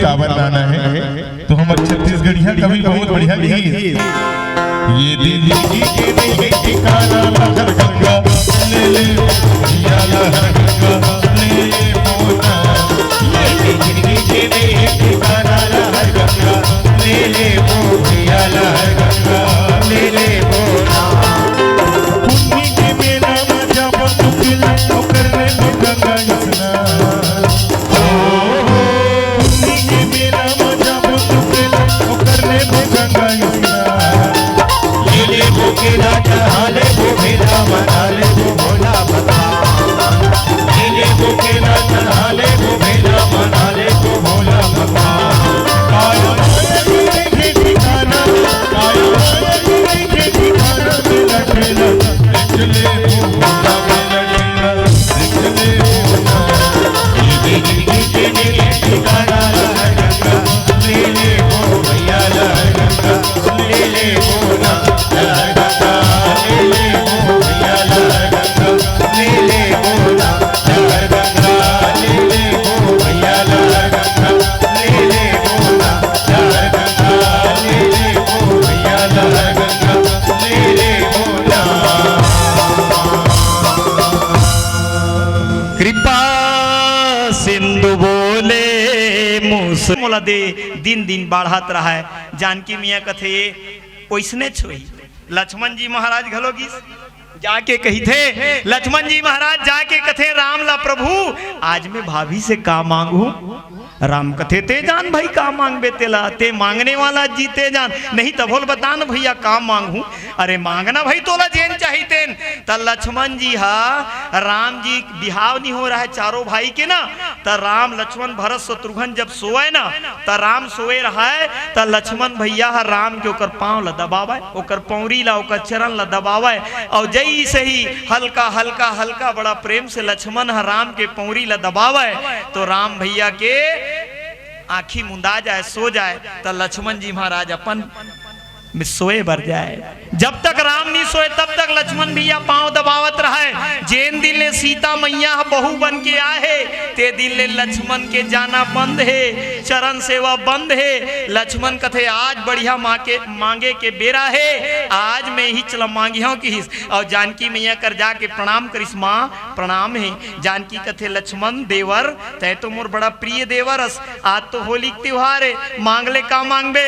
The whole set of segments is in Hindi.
कावर गाना है तो हम छत्तीसगढ़िया कवि बहुत बढ़िया गीत ये दिल्ली के ठिकाना लहर गंगा ले ले या लहर गंगा ले ले मोना ये दिल्ली के ठिकाना लहर गंगा ले ले मोना लहर गंगा ले ले मोना पुन्नी के मेला में जब तुकिल ओकर ले गंगा इसना पुन्नी के मेला में जब तुकिल ओकर ले गंगा इसना ले भोगेला चढ़ाले भोगेला मनाले भोला बता ले भोगेला चढ़ाले भोगेला मनाले भोला बता काया के ठिकाना काया के ठिकाना मेला ठेला चले भोला मेला ठेला चले भोला ये जिंदगी के ठिकाना लहर गंगा ले ले भैया लहर गंगा ले ले भोला मोला दे दिन दिन बढ़त रहा है जानकी मियाँ कथे ओइसने छोई लक्ष्मण जी महाराज घलोगी जाके कही थे लक्ष्मण जी महाराज जाके कथे राम ला प्रभु आज मैं भाभी से का मांगू राम कथे ते जान भाई का मांगबे तेला ते मांगने वाला जीते जान नहीं तो बोल बता न भैया का मांगू अरे मांगना भाई तोला जेन चाहिए तेन त लक्ष्मण जी हा राम जी बिहाव नहीं हो रहा है चारों भाई के ना त राम लक्ष्मण भरत शत्रुघ्न जब सोए ना त राम सोए रहा है त लक्ष्मण भैया हा राम के ओकर पांव ला दबावे ओकर पौरी ला ओकर चरण ला दबावे और जई से ही हल्का हल्का हल्का बड़ा प्रेम से लक्ष्मण हा राम के पौरी ला दबावे तो राम भैया के आँखी मुंदा जाए सो जाए तो लक्ष्मण जी महाराज अपन में सोए भर जाए जब तक राम नहीं सोए तब तक लक्ष्मण भैया पांव दबावत रहे जेन दिल ने सीता मैया बहू बन के आए ते दिल ने लक्ष्मण के जाना बंद है चरण सेवा बंद है लक्ष्मण कथे आज बढ़िया मांगे के बेरा है आज मैं ही चला मांगियों की हिस और जानकी मैया कर जाके प्रणाम करिस माँ प्रणाम है जानकी कथे लक्ष्मण देवर तय तो मोर बड़ा प्रिय देवरस आज तो होली त्योहार है मांग ले का मांगबे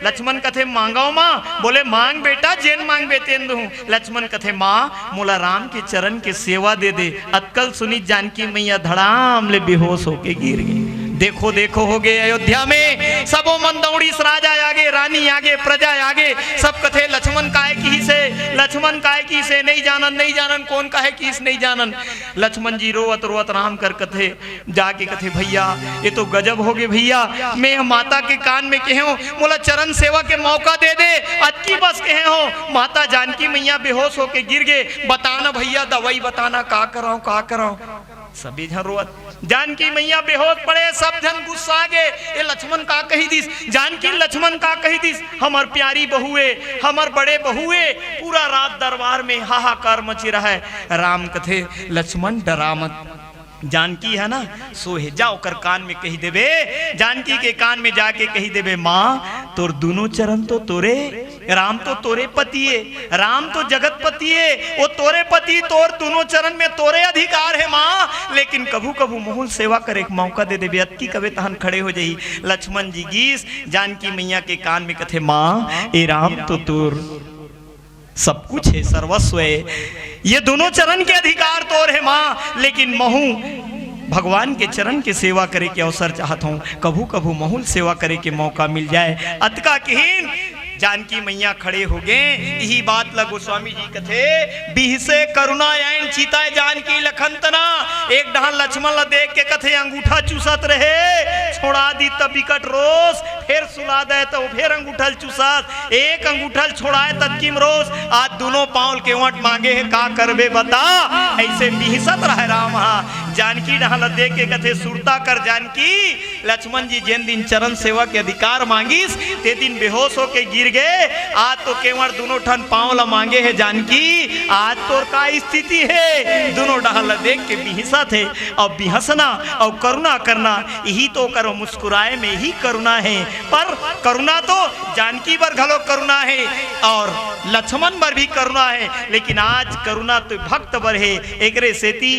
लक्ष्मण कथे मांगाओ माँ बोले मांग बेटा जेन मांग बेतेन दूं लक्ष्मण कथे माँ मोला राम के चरण के सेवा दे दे अक्कल सुनी जानकी मैया धड़ाम ले बेहोश होके गिर गई देखो देखो हो गए अयोध्या में सबो मंदौड़ी राजा आगे रानी आगे प्रजा आगे सब कथे लक्ष्मण काहे की से लक्ष्मण काहे की से नहीं जानन कौन काहे की नहीं जानन लक्ष्मण जी रोवत रोवत राम कर कथे जाके कथे भैया ये तो गजब हो गए भैया मैं माता के कान में कहे हो मोला चरण सेवा के मौका दे दे अतकी बस कहे हो माता जानकी मैया बेहोश होके गिर गए बताना भैया दवाई बताना का कराऊं सभी जन रोवत जानकी मैया बेहोश पड़े सब जन गुस्सा गे ये लक्ष्मण का कही दिस जानकी लक्ष्मण का कही दिस हमर प्यारी बहुए हमर बड़े बहुए पूरा रात दरबार में हाहाकार मची रहा है राम कथे लक्ष्मण डरा मत जानकी है ना सोहे जाओ कर कान में कही देवे जानकी के कान में जाके कही देवे माँ तोर दोनों चरण तो तोरे राम तो तोरे पति है राम तो जगत पति है वो तोरे पति तोर दोनों चरण में तोरे अधिकार है माँ लेकिन कभू कभू मोहल सेवा करे एक मौका दे दे अतकी कवे तहन खड़े हो जाही लक्ष्मण जी गीस जानकी मैया के कान में कथे माँ ए राम तो तोर सब कुछ है सर्वस्व है ये दोनों चरण के अधिकार तोर है माँ लेकिन महू भगवान के चरण के सेवा करे के अवसर चाहता हूँ कभू कभू महूल सेवा करे के मौका मिल जाए अतका किहीन जानकी मैया खड़े हो गए यही बात ला गोस्वामी जी कथे बिहसे करुणा आयन चीताए जानकी लखनतना एक डहान लक्ष्मण ला देख के कथे अंगूठा चूसत रहे छोड़ा दी तब बिकट रोस फिर सुला दे तो फिर अंगूठल चूसत एक अंगूठल छोड़ाए तत्किम रोस आज दोनों पाँव के वट मांगे है का करबे बता ऐसे बिहसत रहे राम जानकी डहल दे के कथे सुरता कर जानकी लक्ष्मण जी जिन दिन चरण सेवा के अधिकार मांगिस ते दिन बेहोश होके गिर गए। आज तो केवल दोनों ठन पांव ला मांगे है जानकी, आज तो का स्थिति है। दोनों डहल देख के बिहसा थे और बिहसना और करुणा करना यही तो करो, मुस्कुराए में ही करुणा है। पर करुणा तो जानकी पर घलो करुणा है और लक्ष्मण पर भी करुणा है, लेकिन आज करुणा तो भक्त पर है। एकरे सेती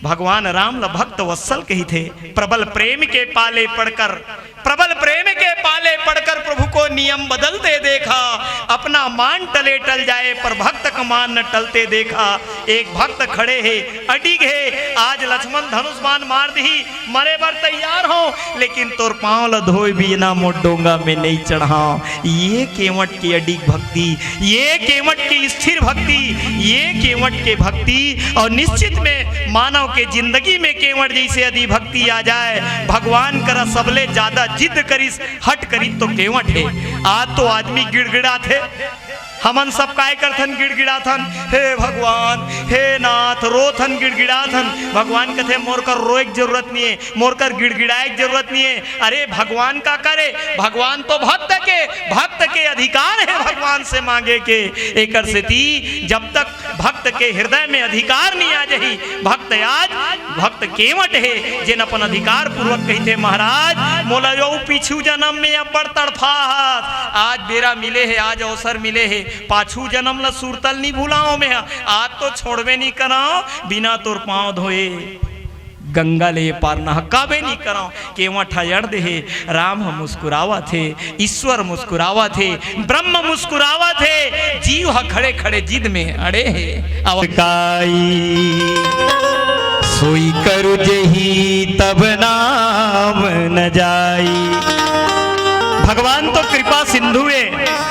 भगवान राम ल भक्त वत्सल कही थे। प्रबल प्रेम के पाले पढ़कर, प्रबल प्रेम के पाले पढ़कर प्रभु को नियम बदलते देखा। अपना मान टले टल जाए पर भक्त का मान न टलते देखा। एक भक्त खड़े है अडिग है, आज लक्ष्मण धनुष बाण मार दी मरे बर तैयार हो, लेकिन तोर पांव ल धोए भी ना मोट डोंगा में नहीं चढ़ा। ये केवट की अडिग भक्ति, ये केवट की स्थिर भक्ति, ये केवट के भक्ति। और निश्चित में मानव के जिंदगी में केवट जैसे यदि भक्ति आ जाए, भगवान करा सबले ज्यादा जिद करिस हट करी तो केवट है। आज तो आदमी गिड़गिड़ा थे, हमन सब काय करथन गिड़गिड़ाथन, हे भगवान हे नाथ रोथन गिड़गिड़ाथन। भगवान कथे मोर कर रोए की जरूरत नहीं है, मोर कर गिड़गिड़ाए की जरूरत नहीं है। अरे भगवान का करे, भगवान तो भक्त के अधिकार है भगवान से मांगे के। एकर सेती जब तक भक्त के हृदय में अधिकार नहीं आ जाही, भक्त आज भक्त केवट है जिन अपन अधिकार पूर्वक कहते महाराज मोला यो पीछू जन्म में अब्बड़ तड़फाहत, आज बेरा मिले है, आज अवसर मिले है, पाछू जन्म ला सुरतल नहीं भूलाओ में, आज तो छोड़वे नहीं कराओ, बिना तोर पांव धोए गंगा ले पार नहकावे नहीं कराओ। केवट हयड़ दे राम मुस्कुरावा थे, ईश्वर मुस्कुरावा थे, ब्रह्म मुस्कुरावा थे, जीव खड़े खड़े जिद में अड़े है। सोई करु जही तब नाम न जाई। भगवान तो कृपा सिंधु है,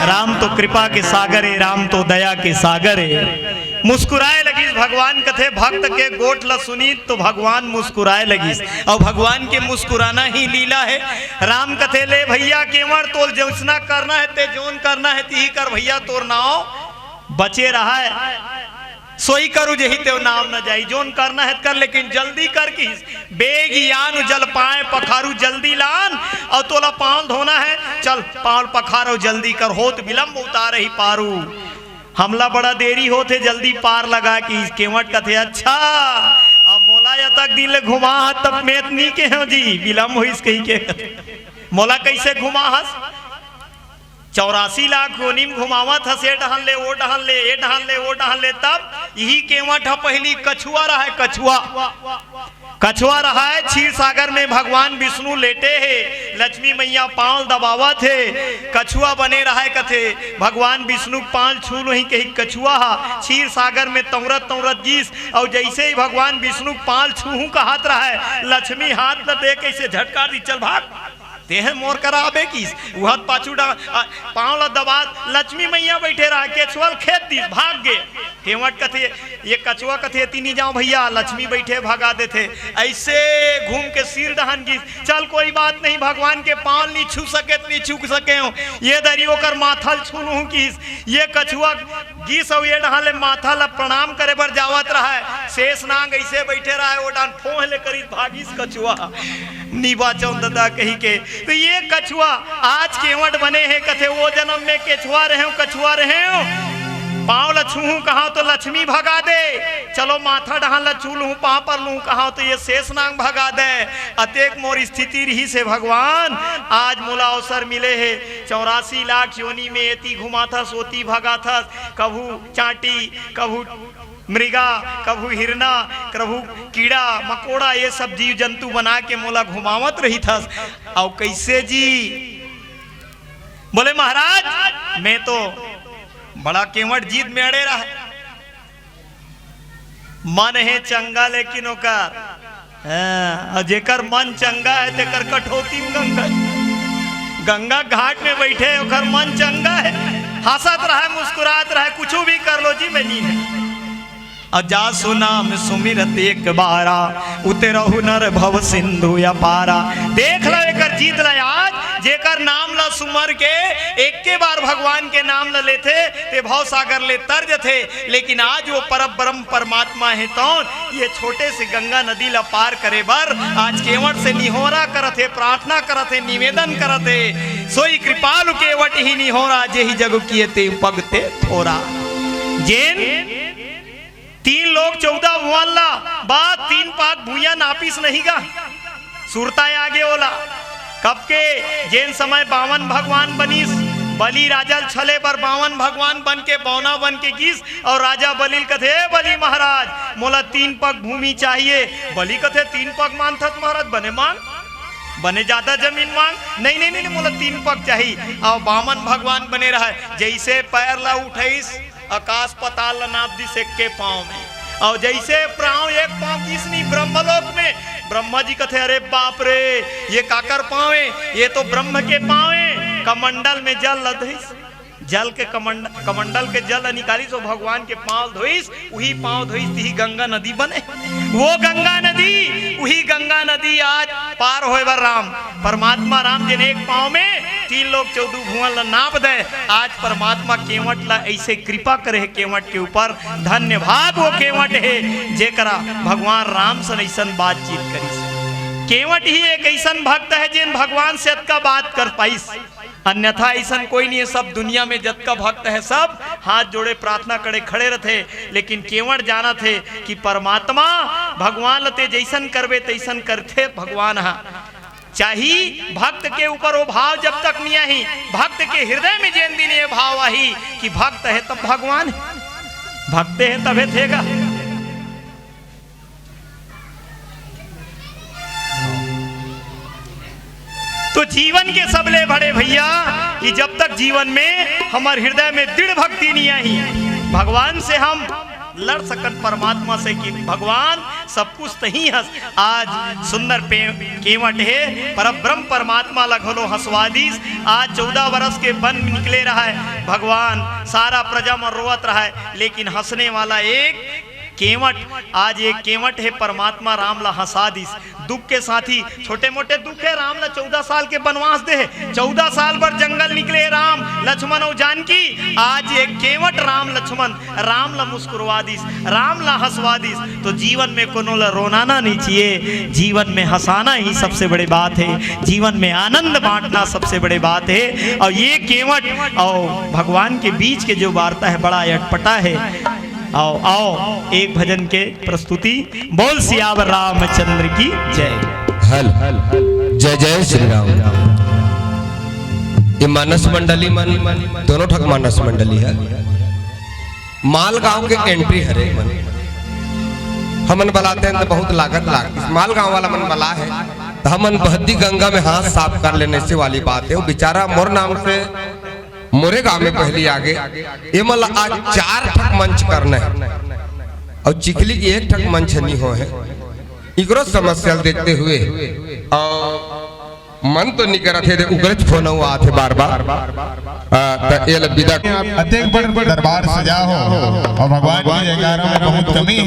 राम तो कृपा के सागर है, राम तो दया के सागर है। मुस्कुराए लगी भगवान कथे भक्त के गोठ ल सुनी तो भगवान मुस्कुराए लगी, और भगवान के मुस्कुराना ही लीला है। राम कथे ले भैया केवड़ तोल जौसना करना है ते जोन करना है ती कर भैया, तोर नाव बचे रहा है। सोई करू जही ते नाम न जाई, जोन करना है कर, लेकिन जल्दी कर की बेगियान जल पाए पखारू जल्दी लान। और तोला पाँव धोना है चल पाँव पखारो जल्दी कर, होत विलम्ब उतार ही पारू। हमला बड़ा देरी होते जल्दी पार लगा की केवट कथे अच्छा अब मोला या तक दिन ले घुमा तब मेत नहीं के हो जी विलम्ब हो इस कही के मोला कैसे घुमा हस 84 लाख योनिम घुमावत हस, ए डहन ले वो डहन ले, ए डहन ले वो डहन ले, तब यही केवट पहली कछुआ रहा है। कछुआ रहा है क्षीर सागर में भगवान विष्णु लेटे है, लक्ष्मी मैया पांव दबावा थे, कछुआ बने रहा है कथे भगवान विष्णु पांव छू लो ही कही कछुआ क्षीर सागर में तौरत गीस। और जैसे ही भगवान विष्णु पांव छूहू का हाथ रहा है, लक्ष्मी हाथ न दे कैसे झटका दी चल भाग तेह मोर कराबे किस वह पाछू पाँव ला दबा, लक्ष्मी मैया बैठे रहा केचुअल खेत दी भाग गए। केवट कथे ये कछुआ कथे तीनी जाओ भैया, लक्ष्मी बैठे भगा देते, ऐसे घूम के सिर डहन गिस। चल कोई बात नहीं, भगवान के पाँव नहीं छू सके नहीं छू सके हो, ये दरियो कर माथा छूनू किस। ये कछुआ गिस और ये डहान ले माथा ला प्रणाम करे बर जावत रहा है, शेष नांग ऐसे बैठे रहा है, वो डान फोह ले करी भागिस कछुआ नीबा चौंदा कही के। तो ये कछुआ आज केवट बने हैं कथे वो जन्म में केछुआ रहे हो कछुआ रहे हो। पाँव ल छूहू कहा तो लक्ष्मी भगा दे, चलो माथा डहान ल छू लूँ पाँव पर लूँ कहा तो ये शेष नांग भगा दे। अतेक मोर स्थिति रही से भगवान आज मोला अवसर मिले है, 84 लाख योनि में एती घुमा था सोती भगा था, कभू चाटी कभू मृगा कभू हिरना कभू कीड़ा मकोड़ा ये सब जीव जंतु बना के मोला घुमावत रही था। और कैसे जी बोले महाराज मैं तो बड़ा केवट जीत में अड़े रहा, मन है चंगा लेकिन ओकर जेकर मन चंगा है तेकर कठौती गंगा, गंगा घाट में बैठे ओकर मन चंगा है, हंसत रहा मुस्कुरात रहा, कुछ भी कर लो जी मैं नहीं है। अजा सुनाम सुमिरत एक बारा उतरहु नर भव सिंधु या पारा। देख लो एक जीत ल आज जेकर नाम ला सुमर के एक के बार भगवान के नाम ला लेथे ते भव सागर ले तर जथे। लेकिन आज वो परम ब्रह्म परमात्मा है तो ये छोटे से गंगा नदी ला पार करे बर आज केवट से निहोरा करथे, प्रार्थना करथे, निवेदन करथे। सोई कृपालु केवट ही निहोरा जेहि जग किए ते पगते थोरा। जेन 3 लोग 14 भुवन ला बात 3 पाक भूया नापिस नहीं गा सुरता आगे ओला। कब के जेन समय 52 भगवान बनीस बलि राजा छले पर 52 भगवान बन के बौना बन के गिस और राजा बलिल कथे बलि महाराज मोला 3 पग भूमि चाहिए। बलि कथे 3 पग मानथत महाराज बने मांग बने ज्यादा जमीन मांग नहीं नहीं नहीं मोला 3 पग चाहिए। और 52 भगवान बने रहा जैसे पैर ला उठाइस आकाश पताल ला नाप दिस एक के पाँव में और जैसे पाँव एक पाँव किसनी ब्रह्मलोक में ब्रह्मा जी कथे अरे बाप रे ये काकर पाँव है ये तो ब्रह्म के पाँव है। कमंडल में जल लधिस जल के कमंडल के जल निकाली तो भगवान के पाँव धोइस वही पाँव धोइस ही गंगा नदी बने। वो गंगा नदी वही गंगा नदी आज पार होए बर राम परमात्मा राम जिन एक पाँव में 3 लोग 14 भुवन ला नाप दे। आज परमात्मा केवट ला ऐसे कृपा करे है केवट के ऊपर धन्य भाग वो केवट है जेकरा भगवान राम से ऐसन बातचीत करी। केवट ही एक ऐसन भक्त है जिन भगवान से अतका बात कर पाइस अन्यथा ऐसा कोई नहीं है। सब दुनिया में जतका भक्त है सब हाथ जोड़े प्रार्थना करे खड़े रहते। लेकिन केवट जाना थे कि परमात्मा भगवान लते जैसन करबे तैसन करते भगवान हा चाही भक्त के ऊपर वो भाव जब तक नहीं आई भक्त के हृदय में जेन दिन ये भाव आई कि भक्त है तब भगवान है भक्त है तबे थेगा। तो जीवन के सबले बड़े भैया कि जब तक जीवन में हमारे हृदय में दृढ़ भक्ति नहीं आई भगवान से हम लड़ सकन परमात्मा से कि भगवान सब कुछ तही हंस। आज सुंदर केवट है पर ब्रह्म परमात्मा लगलो हंसवादीस आज 14 वर्ष के वन निकले रहा है भगवान सारा प्रजा में रोवत रहा है। लेकिन हंसने वाला एक केवट आज एक केवट है परमात्मा राम ला हंसा दिस। दुख के साथी छोटे मोटे दुख है राम ला 14 साल के वनवास दे 14 साल भर जंगल निकले राम लक्ष्मण और जानकी। आज एक केवट राम लक्ष्मण राम ला मुस्कुरवा दिस राम ला हंसवा दिस। तो जीवन में कोनो ला रोनाना नहीं चाहिए जीवन में हंसाना ही सबसे बड़ी बात है। जीवन में आनंद बांटना सबसे बड़ी बात है। और ये केवट और भगवान के बीच के जो वार्ता है बड़ा अटपटा है। आओ आओ एक भजन के प्रस्तुति बोल सियावर रामचंद्र की जय। हल जय जय श्री राम। ये मानस मंडली मन दोनों ठक मानस मंडली है माल गांव के एंट्री हरे मन हमन बलाते हैं तो बहुत लागत लागती माल गांव वाला मन बला है तो हमन बहदी गंगा में हाथ साफ कर लेने से वाली बात है। वो बेचारा मोर नाम से मोरे गांव में पहली आगे ये मतलब आज 4 ठक मंच करना है और चिखली की 1 ठक मंच नहीं हो है। इकरो समस्या देखते हुए मन तो नहीं करा थे उग्रज फोन हुआ थे बार बार ये विदा अत्यंत बड़ दरबार सजा हो और भगवान की जयकारों में बहुत कमी है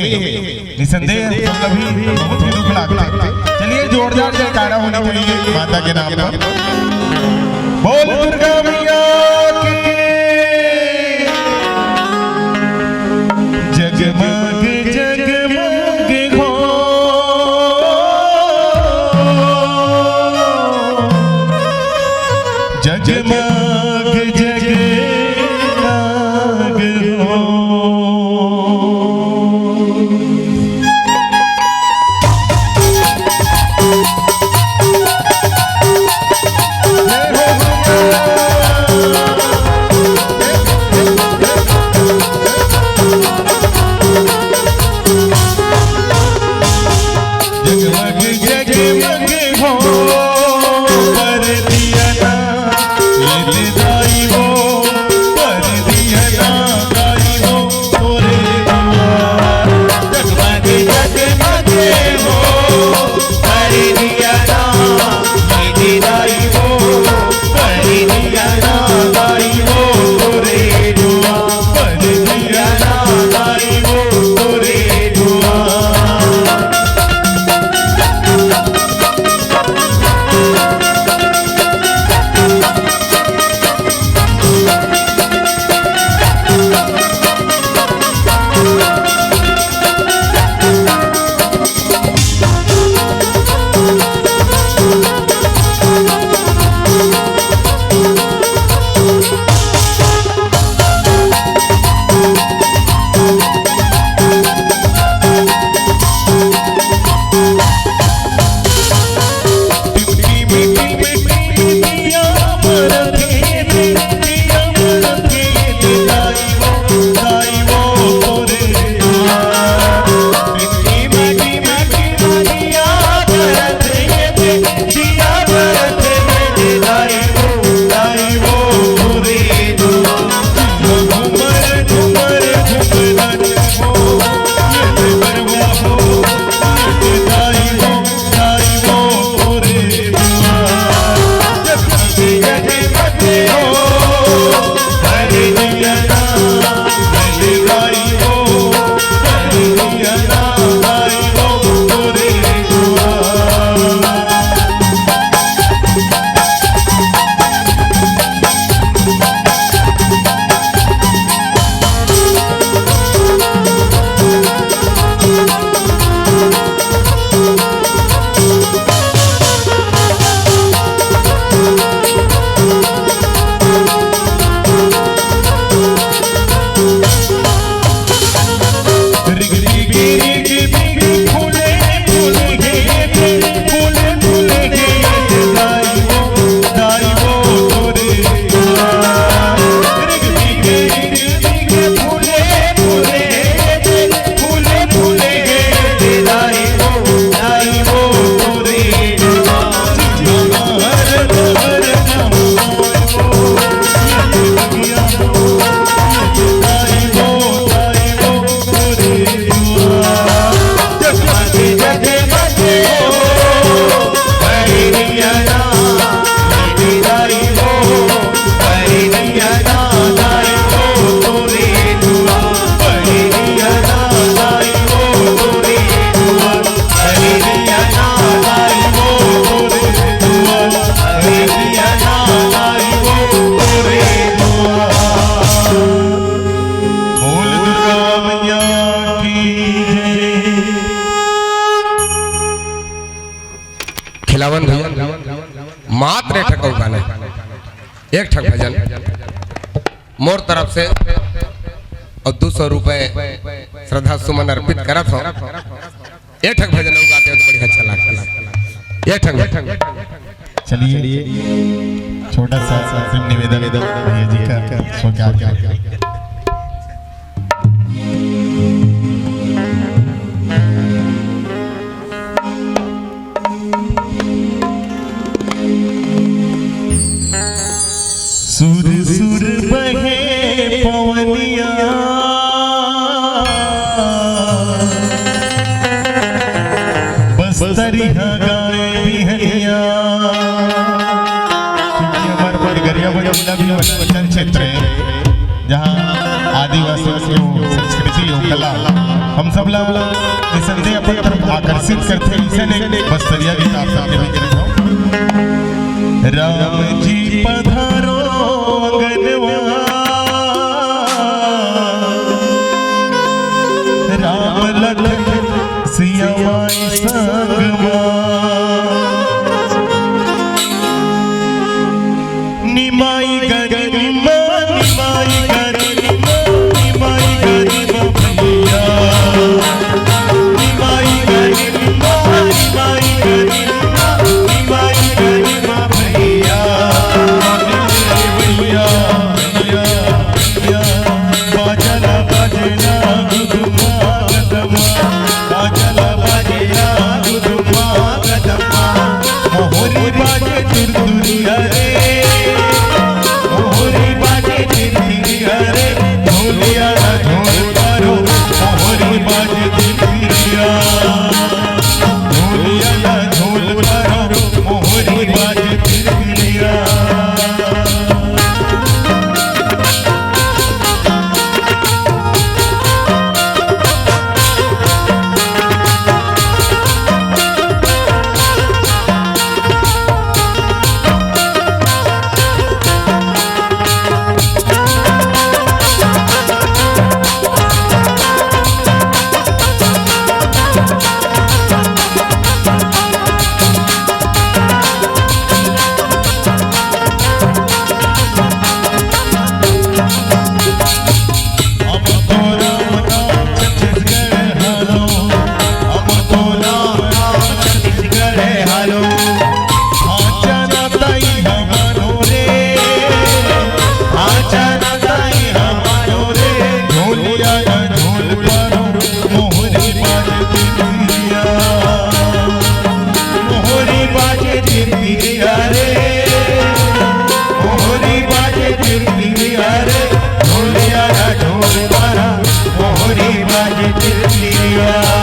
निसंदेह कभी बहुत ही दुख लगता है। चलिए जोरदार जयकारा होना चाहिए माता के नाम पर। बोल दुर्गा मैया जगमग जगमग हो जगमग जगमग हो। मात्र एक ठक गाना, एक ठक भजन मोर तरफ से और 200 रुपए श्रद्धा सुमन अर्पित करत हो। एक ठक भजन गाते हो तो बड़ी अच्छा लगता है। एक ठक चलिए छोटा सा अंतिम निवेदन भैया जी का सो क्या सुर सुर बहे पवनिया बस्तरिया गाए बिहनिया। क्योंकि हमारे बड़गरिया बड़ा भी वचन क्षेत्र है जहाँ आदिवासियों संस्कृति और कला हम सब लोग निसंदेह अपनी तरफ आकर्षित करते हैं। इसे बस्तरिया गीत आप सबके बीच रखा हूँ। राम जी पधारो अंगनवा, राम लखन सिया माई संगवा। निमाई गरिमा निमाई गरिमा निमाई गरिमा भैया, निमाई गरिमा निमाई गरिमा निमाई गरिमा भैया। भैया भैया भैया बाजला बाजला गुदुमा गदमा, बाजला बाजला गुदुमा गदमा। मोहरी बाजे तुरतुरिया रे, मोहरी बाजे तुरतुरिया रे, ढोलिया ना ढोल पारो। मोहरी बाजे तुरतुरिया, ढोलिया ना ढोल पारो। मोहरी बाजे तुरतुरिया। मोहरी बाजे तिरतिरिया।